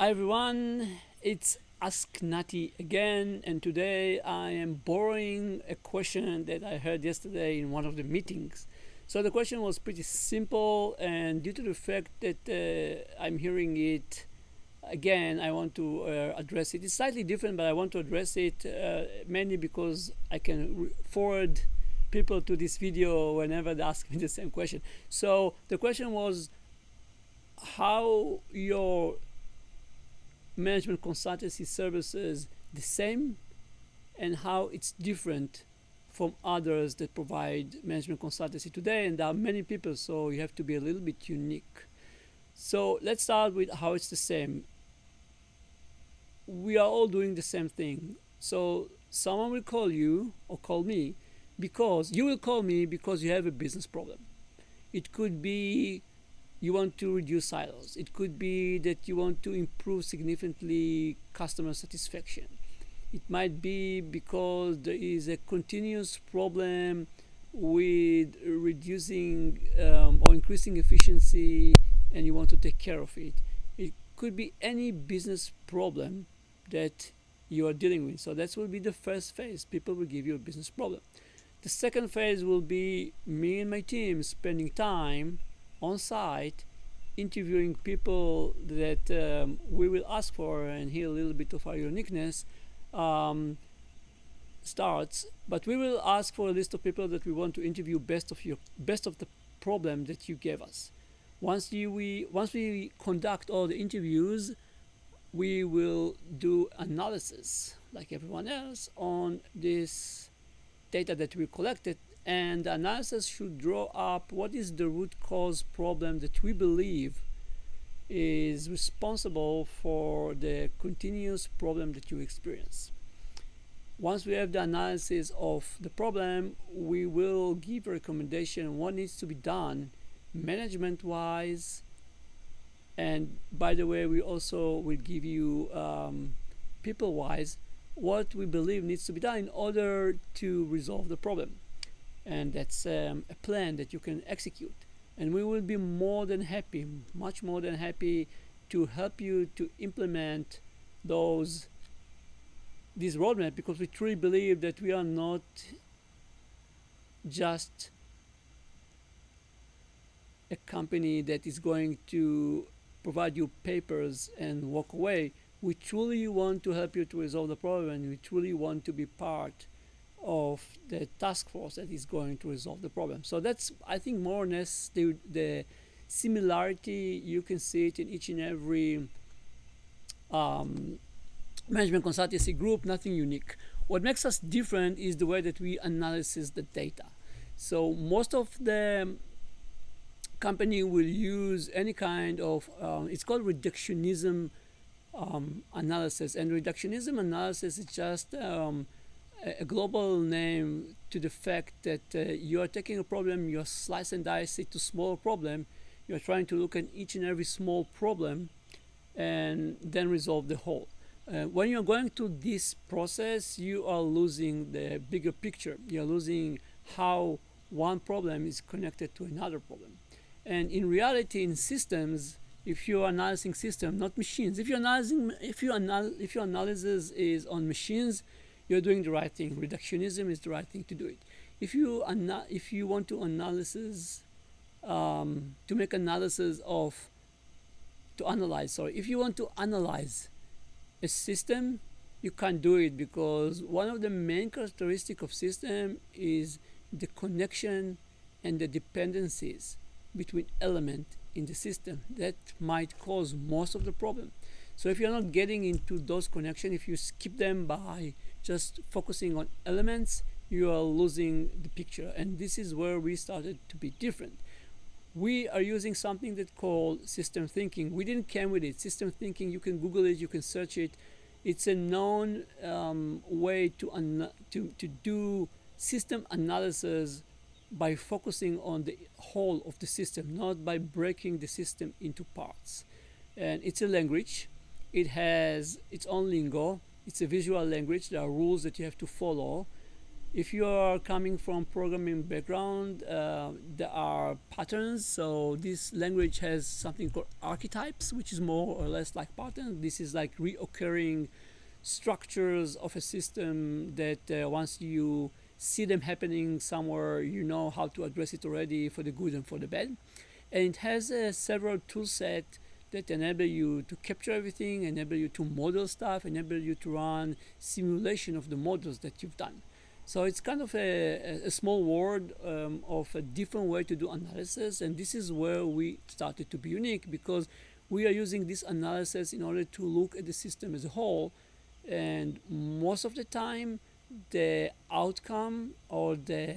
Hi everyone, it's AskNatty again, and today I am borrowing a question that I heard yesterday in one of the meetings. So the question was pretty simple, and due to the fact that I'm hearing it again, I want to address it. It's slightly different, but I want to address it mainly because I can forward people to this video whenever they ask me the same question. So the question was how your management consultancy services the same and how it's different from others that provide management consultancy today, and there are many people, so you have to be a little bit unique. So let's start with how it's the same. We are all doing the same thing. So someone will call you or call me because you will call me because you have a business problem. It could be you want to reduce silos. It could be that you want to improve significantly customer satisfaction. It might be because there is a continuous problem with reducing or increasing efficiency and you want to take care of it. It could be any business problem that you are dealing with. So that will be the first phase. People will give you a business problem. The second phase will be me and my team spending time on site interviewing people that we will ask for, and here a little bit of our uniqueness starts, but we will ask for a list of people that we want to interview best of the problem that you gave us. Once we conduct all the interviews, we will do analysis like everyone else on this data that we collected, and the analysis should draw up what is the root cause problem that we believe is responsible for the continuous problem that you experience. Once we have the analysis of the problem, we will give a recommendation what needs to be done management wise, and by the way, we also will give you people wise what we believe needs to be done in order to resolve the problem, and that's a plan that you can execute, and we will be more than happy, much more than happy, to help you to implement this roadmap, because we truly believe that we are not just a company that is going to provide you papers and walk away. We truly want to help you to resolve the problem, and we truly want to be part of the task force that is going to resolve the problem. So that's, I think, more or less the similarity. You can see it in each and every management consultancy group, nothing unique. What makes us different is the way that we analyze the data. So most of the company will use any kind of, it's called reductionism analysis, and reductionism analysis is just a global name to the fact that you are taking a problem, you are slice and dice it to small problem, you are trying to look at each and every small problem and then resolve the whole. When you're going through this process, you are losing the bigger picture. You're losing how one problem is connected to another problem. And in reality, in systems, if you're analyzing system, not machines, if your analysis is on machines, you're doing the right thing. Reductionism is the right thing to do it. If you want to make analysis of to analyze, sorry, if you want to analyze a system, you can't do it, because one of the main characteristics of system is the connection and the dependencies between elements in the system that might cause most of the problem. So if you're not getting into those connections, if you skip them by just focusing on elements, you are losing the picture. And this is where we started to be different. We are using something that called system thinking. We didn't come with it. System thinking, you can Google it, you can search it. It's a known way to do system analysis by focusing on the whole of the system, not by breaking the system into parts. And it's a language. It has its own lingo. It's a visual language. There are rules that you have to follow. If you are coming from programming background, there are patterns. So this language has something called archetypes, which is more or less like patterns. This is like reoccurring structures of a system that once you see them happening somewhere, you know how to address it already for the good and for the bad. And it has several tool set that enable you to capture everything, enable you to model stuff, enable you to run simulation of the models that you've done. So it's kind of a small world of a different way to do analysis, and this is where we started to be unique because we are using this analysis in order to look at the system as a whole, and most of the time, the outcome or the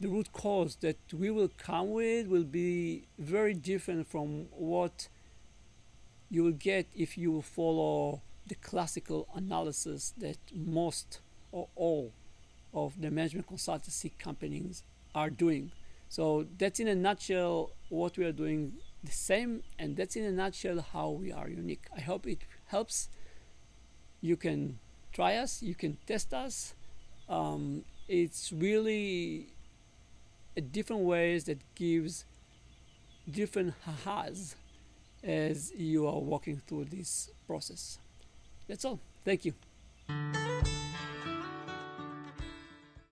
root cause that we will come with will be very different from what you will get if you follow the classical analysis that most or all of the management consultancy companies are doing. So that's in a nutshell what we are doing the same, and that's in a nutshell how we are unique. I hope it helps. You can try us, you can test us. It's really a different ways that gives different ha-has as you are walking through this process. That's all. Thank you.